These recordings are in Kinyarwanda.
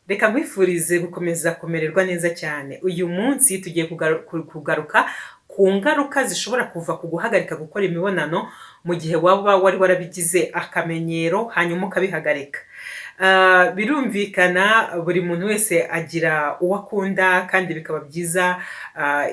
Reka nkwifurize gukomeza kumererwa neza cyane. Uyu munsi tugiye kugaruka ku ngaruka zishobora kuva ku guhagarika gukora imibonano mu gihe waba wari warabigize akamenyero hanyuma ukabihagarika. Birumvikana buri muntu wese agira uwo akunda kandi bikaba byiza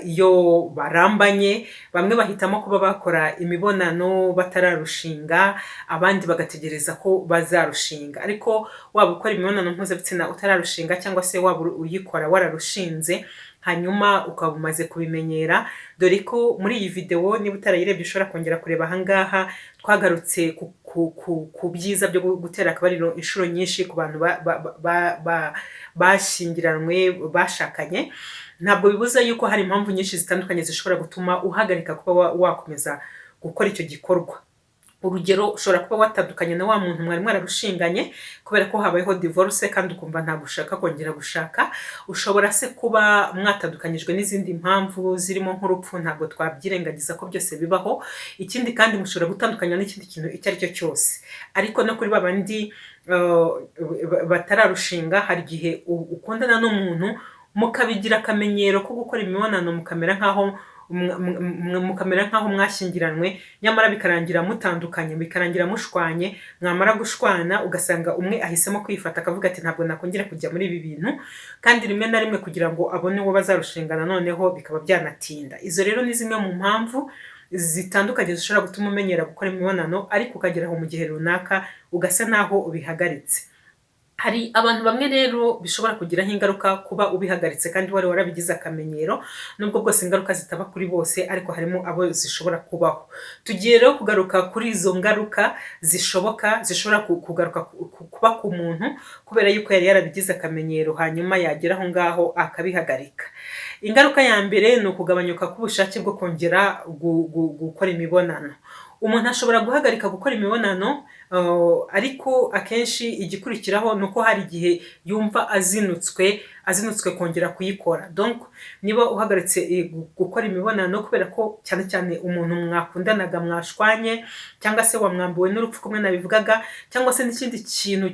iyo barambanye. Bamwe bahitamo kuba bakora imibonano batararushinga, abandi bagategereza ko bazarushinga. Ariko waba ukora imibonano mpuzabitsina utararushinga cyangwa se waba uyikora wararushinze hanyuma ukaba umaze kubimenyera, dore ko muri iyi video niba utarayirebye ushobora kongera kureba ahangaha, twagarutse ku byiza byo gutera akabariro inshuro nyinshi ku bantu bashyingiranywe bashakanye. Ntabwo bibuza yuko hari impamvu nyinshi zitandukanye zishobora gutuma uhagarika kuba wakomeza gukora icyo gikorwa. Urugero, ushobora kuba watandukanye na wa muntu mwari mwararushinganye kubera ko habayeho divorce kandi ukumva ntabwo ushaka kongera gushaka. Ushobora se kuba mwatandukanyijwe n'izindi mpamvu zirimo nk'urupfu, ntabwo twabyirengagiza ko byose bibaho. Ikindi kandi mushobora gutandukanya n'ikindi kintu icyo ari cyo cyose. Ariko no kuri babandi batararushinga, hari igihe ukundana n'umuntu mukabigira akamenyero ko gukora imibonano mukamera nk'aho mwashyingiranywe, nyamara bikarangira mutandukanye, bikarangira mushwanye. Mwamara gushwana ugasanga umwe ahisemo kwifata akavuga ati ntabwo nakongera kujya muri ibi bintu, kandi rimwe na rimwe kugira ngo abone uwo bazarushingana noneho bikaba byanatinda. Izo rero ni zimwe mu mpamvu zitandukanye zishobora gutuma umenyera gukora imibonano ariko ukageraho mu gihe runaka ugasa naho ubihagaritse. Hari abantu bamwe rero bishobora kugiraho ingaruka kuba ubihagaritse kandi wari warabigize akamenyero, nubwo bwose ingaruka zitaba kuri bose ariko harimo abo zishobora kubaho. Tugiye rero kugaruka kuri izo ngaruka zishobora kugaruka kuba ku muntu kubera yuko yari yarabigize akamenyero hanyuma yagera aho ngaho akabihagarika. Ingaruka ya mbere ni ukugabanyuka k'ubushake bwo kongera gukora imibonano. Umuntu ashobora guhagarika gukora imibonano ariko akenshi igikurikiraho ni uko hari igihe yumva azinutswe kongera kuyikora. Donc niba uhagaritse gukora imibonano kubera ko cyane cyane umuntu mwakundanaga mwashwanye, cyangwa se wamwambuwe n'urupfu kumwe nabivugaga, cyangwa se n'ikindi kintu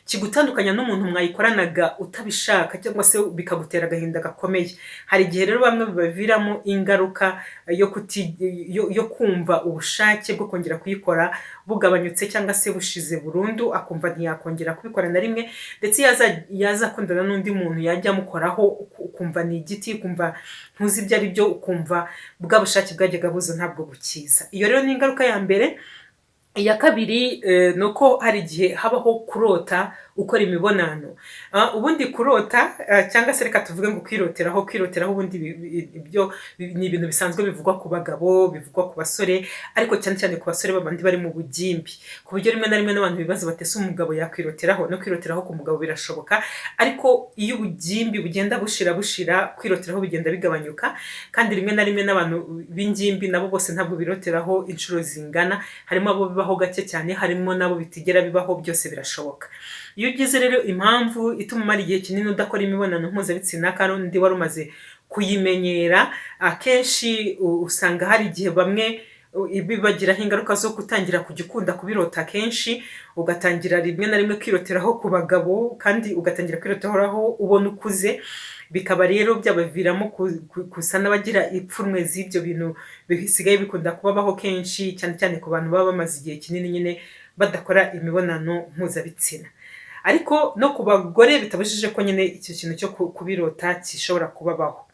kigutandukanya n'umuntu mwayikoranaga utabishaka, cyangwa se bikagutera agahinda gakomeye, hari igihe rero bamwe bibaviramo ingaruka yo kumva ubushake bwo kongera kuyikora bugabanyutse cyangwa se bushize burundu, akumva ntiyakongera kubikora na rimwe. Ndetse yaza akundana n'undi muntu yajya amukoraho ukumva ni igiti, ukumva ntuzi ibyo ari byo, ukumva bwa bushake bwajyaga buza ntabwo bukiza. Iyo rero ni ingaruka ya mbere. Iya kabiri ni uko hari igihe habaho kurota ukora imibonano. Ubundi kurota cyangwa se reka tuvuge ngo kwiroteraho ubundi ibyo ni ibintu bisanzwe bivugwa ku bagabo, bivugwa ku basore, ariko cyane cyane ku basore babandi bari mu bugimbi, ku buryo rimwe na rimwe n'abantu bibaza batese umugabo yakwiroteraho. No kwiroteraho ku mugabo birashoboka, ariko iyo ubugimbi bugenda bushira kwiroteraho bigenda bigabanyuka. Kandi rimwe na rimwe n'abantu b'ingimbi nabo bose ntabwo biroteraho inshuro zingana, harimo abo bibaho gake cyane, harimo nabo bitigera bibaho, byose birashoboka. Iyo ugize rero impamvu ituma umara igihe kinini udakora imibonano mpuzabitsina kandi wari umaze kuyimenyera, akenshi usanga hari igihe bamwe bibagiraho ingaruka zo gutangira kujya ukunda kubirota kenshi, ugatangira rimwe na rimwe kwiroteraho ku bagabo kandi ugatangira kwiroteraho ubona ukuze. Bikaba rero byabaviramo gusa n'abagira ipfunwe z'ibyo bintu bisigaye bikunda kubabaho kenshi, cyane cyane ku bantu baba bamaze igihe kinini nyine badakora imibonano mpuzabitsina. Ariko no ku bagore bitabujije ko nyine icyo kintu cyo kubirota gishobora kubabaho.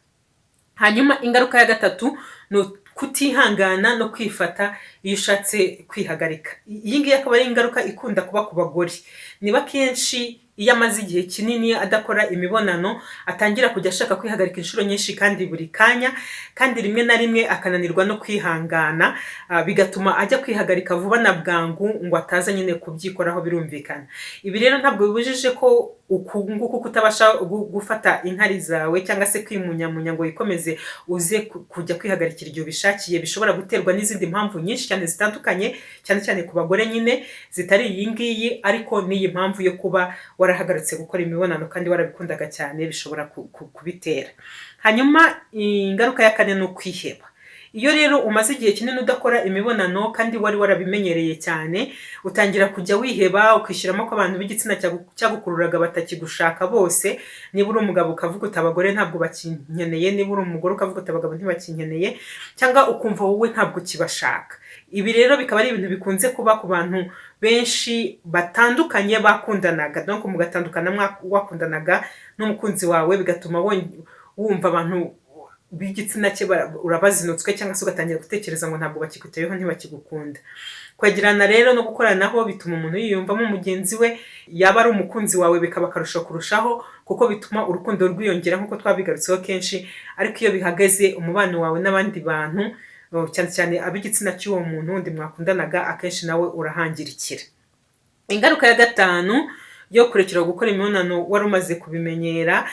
Hanyuma ingaruka ya gatatu ni kutihangana no kwifata iyo ushatse kwihagarika. Iyi ngiyi akaba ari ingaruka ikunda kuba ku bagore. Niba kenshi iyo amaze igihe kinini adakora imibonano atangira kujya ashaka kwihagarika inshuro nyinshi kandi buri kanya, kandi rimwe na rimwe akananirwa no kwihangana, bigatuma ajya kwihagarika vuba na bwangu ngo ataza nyine kubyikoraho. Birumvikana ibi rero ntabwo bibujije ko nguku kutabasha gufata inkari zawe cyangwa se kwimunyamunya ngo yikomeze uze kujya kwihagarikira igihe ubishakiye, bishobora guterwa n'izindi mpamvu nyinshi cyane zitandukanye, cyane cyane ku bagore nyine zitari iyi ngiyi, ariko n'iyi mpamvu yo kuba warahagaritse gukora imibonano kandi warabikundaga cyane bishobora kubitera. Hanyuma ingaruka ya kane ni ukwiheba. Iyo rero umaze igihe kinini udakora imibonano kandi wari warabimenyereye cyane, utangira kujya wiheba ukishyiramo ko abantu b'igitsina cyagukururaga batakigushaka bose. Niba uri umugabo ukavuga uti abagore ntabwo bakinkeneye, niba uri umugore ukavuga uti abagabo ntibakinkeneye, cyangwa ukumva wowe ntabwo kibashaka. Ibi rero bikaba ari ibintu bikunze kuba ku bantu benshi batandukanye bakundanaga, donc mugatandukana wakundanaga n'umukunzi wawe, bigatuma wumva abantu b'igitsina cye urabazinutswe, cyangwa se ugatangira gutekereza ngo ntabwo bakiguteyeho, ntibakigukunda. Kwegerana rero no gukoranaho bituma umuntu yiyumvamo mugenzi we, yaba ari umukunzi wawe bikaba akarusho kurushaho, kuko bituma urukundo rwiyongera nk'uko twabigarutseho kenshi. Ariko iyo bihagaze, umubano wawe n'abandi bantu, cyane cyane ab'igitsina cy'uwo muntu wundi mwakundanaga, akenshi nawe urahangirikira. Ingaruka ya gatanu yo kurekera gukora imibonano wari umaze kubimenyera,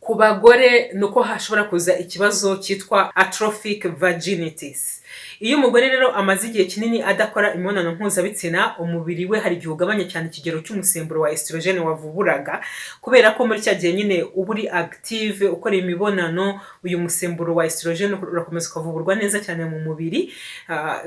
ku bagore nuko hashobora kuza ikibazo cyitwa atrophic vaginitis. Iyo umugore rero amaze igihe kinini adakora imibonano mpuzabitsina, umubiri we hari igihe ugabanya cyane ikigero cy'umusemburo wa estrogene wavuburaga, kubera ko muri cya gihe nyine uba uri active ukora imibonano, uyu musemburo wa estrogene urakomeza ukavuburwa neza cyane mu mubiri.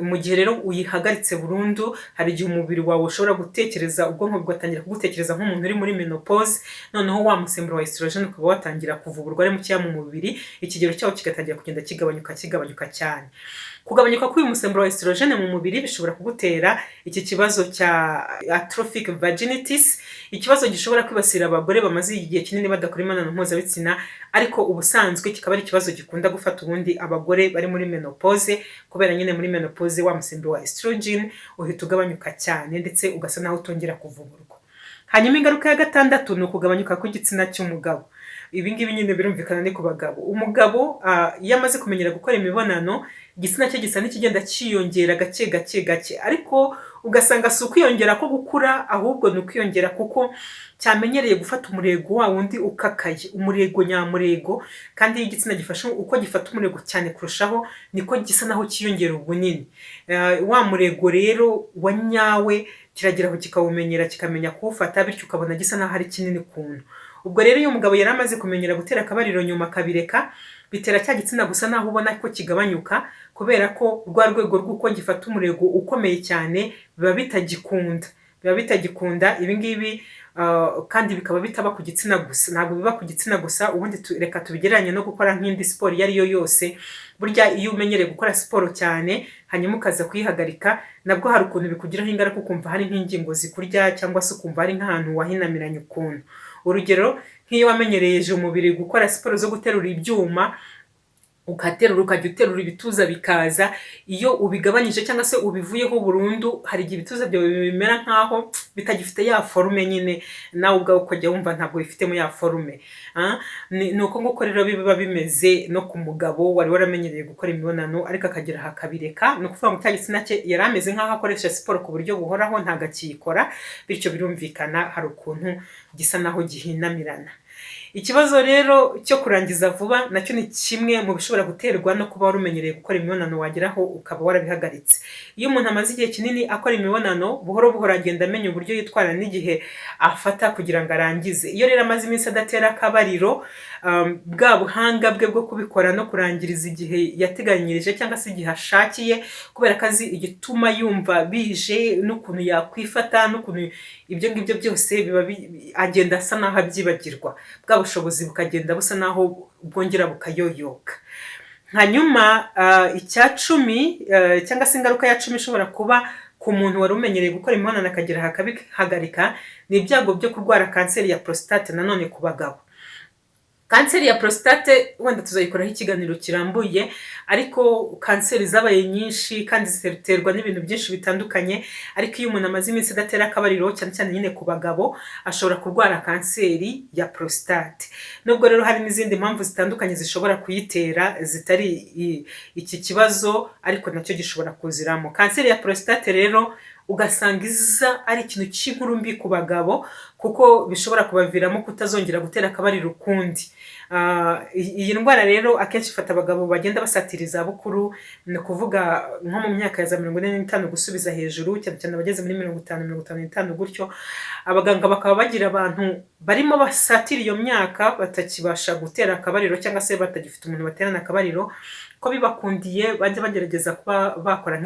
Mu gihe rero uyihagaritse burundu, hari igihe umubiri wawe ushobora gutekereza, ubwonko bugatangira kugutekereza nk'umuntu uri muri menopause, noneho wa musemburo wa estrogene ukaba watangira kuvuburwa ari mukeya mu mubiri, ikigero cyawo kigatangira kugenda kigabanyuka cyane. Kugabanyuka k'uyu musemburo wa estrogene mu mubiri bishobora kugutera iki kibazo cya atrophic vaginitis, ikibazo gishobora kwibasira abagore bamaze igihe kinini badakora imibonano mpuzabitsina, ariko ubusanzwe kikaba ari ikibazo gikunda gufata ubundi abagore bari muri menopause, kubera nyine muri menopause wa musemburo wa estrogen uhita ugabanyuka cyane, ndetse ugasa naho utongera kuvuburwa. Hanyuma ingaruka ya gatandatu ni ukugabanyuka kw'igitsina cy'umugabo. Ibi ngibi nyine birumvikana ni ku bagabo. Umugabo iyo amaze kumenyera gukora imibonano, igitsina cye gisa n'ikigenda cyiyongera gake, ariko ugasanga si ukwiyongera ko gukura, ahubwo ni ukwiyongera kuko cyamenyereye gufata umurego wa wundi ukakaye, umurego nyamurego. Kandi iyo igitsina gifashe uko gifata umurego cyane kurushaho, niko gisa naho cyiyongera ubunini. Wa murego rero wa nyawe kirageraho kikawumenyera, kikamenya kuwufata, bityo ukabona gisa naho ari kinini kuntu. Ubwo rero iyo umugabo yari amaze kumenyera gutera akabariro nyuma akabireka, bitera cya gitsina gusa naho ubona ko kigabanyuka, kubera ko rwa rwego rw'uko gifata umurego ukomeye cyane biba bitagikunda. Ibi ngibi kandi bikaba bitaba ku gitsina gusa, ntabwo biba ku gitsina gusa. Ubundi reka tubigereranye no gukora nk'indi siporo iyo ari yo yose. Burya iyo umenyereye gukora siporo cyane hanyuma ukaza kuyihagarika, nabwo hari ukuntu bikugiraho ingaruka, ukumva hari nk'ingingo zikurya, cyangwa se ukumva hari nk'ahantu wahinamiranye ukuntu. Urugero, nk'iyo wamenyereje umubiri gukora siporo zo guterura ibyuma, ukajya uterura ibituza bikaza, iyo ubigabanyije cyangwa se ubivuyeho burundu, hari igihe ibituza byawe bimera nkaho bitagifite ya forume nyine, nawe ubwawe ukajya wumva ntabwo bifitemo ya forume. Ni uko nguko rero biba bimeze no ku mugabo wari waramenyereye gukora imibonano ariko akagera hakabireka. Ni ukuvuga ngo cya gitsina cye yari ameze nkaho akoresha siporo ku buryo buhoraho, ntabwo akiyikora, bityo birumvikana hari ukuntu gisa naho gihinamirana. Ikibazo rero cyo kurangiza vuba nacyo ni kimwe mu bishobora guterwa no kuba warumenyereye gukora imibonano wageraho ukaba warabihagaritse. Iyo umuntu amaze igihe kinini akora imibonano, buhoro buhoro agenda amenya uburyo yitwara n'igihe afata kugira ngo arangize. Iyo rero amaze iminsi adatera akabariro, bwa buhanga bwe bwo kubikora no kurangiriza igihe yateganyirije cyangwa se igihe ashakiye, kubera ko azi igituma yumva bije n'ukuntu yakwifata n'ukuntu ibyo ngibyo byose biba agenda asa naho abyibagirwa, bwa bushobozi bukagenda busa naho bwongera bukayoyoka. Hanyuma icya 10 cyangwa se ingaruka ya 10 ishobora kuba ku muntu wari umenyereye gukora imibonano akagera hakabihagarika, ni ibyago byo kurwara kanseri ya prostate. Nanone ku bagabo, kanseri ya prostate wenda tuzayikoraho ikiganiro kirambuye, ariko kanseri zabaye nyinshi kandi ziterwa n'ibintu byinshi bitandukanye. Ariko iyo umuntu amaze iminsi adatera akabariro, cyane cyane nyine ku bagabo, ashobora kurwara kanseri ya prostate. Nubwo rero hari n'izindi mpamvu zitandukanye zishobora kuyitera zitari iki kibazo, ariko nacyo gishobora kuziramo. Kanseri ya prostate rero ugasanga iza ari ikintu cy'inkuru mbi ku bagabo, kuko bishobora kubaviramo kutazongera gutera akabariro ukundi. Iyi ndwara rero akenshi ifata abagabo bagenda basatira izabukuru, ni ukuvuga nko mu myaka ya za 45 gusubiza hejuru, cyane cyane abageze muri 50-55 gutyo. Abaganga bakaba bagira abantu barimo basatira iyo myaka batakibasha gutera akabariro cyangwa se batagifite umuntu baterana akabariro, ko bibakundiye bajya bagerageza kuba bakora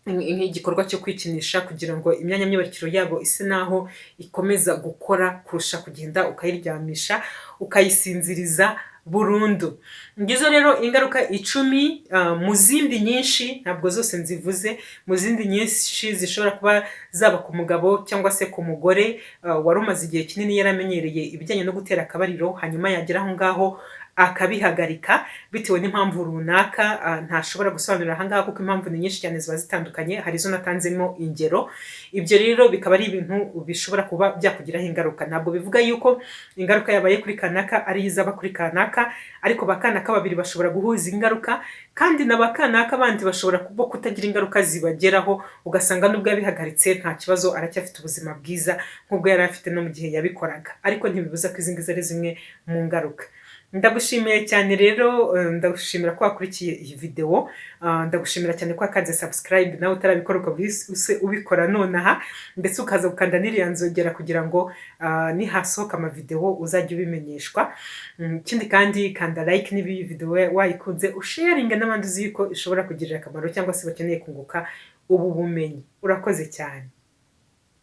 nk'igikorwa cyo kwikinisha kugira ngo imyanya myibarukiro yabo ise naho ikomeza gukora kurusha kugenda ukayiryamisha ukayisinziriza burundu. Ngizo rero ingaruka 10 mu zindi nyinshi, ntabwo zose nzivuze, mu zindi nyinshi zishobora kuba zaba ku mugabo cyangwa se ku mugore wari umaze igihe kinini yaramenyereye ibijyanye no gutera akabariro, hanyuma yagera aho ngaho akabihagarika bitewe n'impamvu runaka. Ntashobora gusobanurira aha ngaha kuko impamvu ni nyinshi cyane ziba zitandukanye, hari zo natanzemo ingero. Ibyo rero bikaba ari ibintu bishobora kuba byakugiraho ingaruka. Ntabwo bivuga yuko ingaruka yabaye kuri kanaka ari izaba kuri kanaka, ariko bakanaka babiri bashobora guhuza ingaruka, kandi na bakanaka bandi bashobora kuba kutagira ingaruka zibageraho, ugasanga nubwo yabihagaritse nta kibazo, aracyafite ubuzima bwiza nk'ubwo yari afite no mu gihe yabikoraga. Ariko ntibibuza ko izi ngizi ari zimwe mu ngaruka. Ndagushimiye cyane rero, ndagushimira ko wakurikiye iyi video, ndagushimira cyane ko wakanze subscribe nawe utarabikora ubikora nonaha, ndetse ukaza gukanda n'iriya nzogera kugira ngo nihasohoka ama video uzajye ubimenyeshwa. Ikindi kandi kanda like niba iyi video wayikunze, usharinge n'abandi uzi ko ishobora kugirira akamaro cyangwa se bakeneye kunguka ubu bumenyi. Urakoze cyane.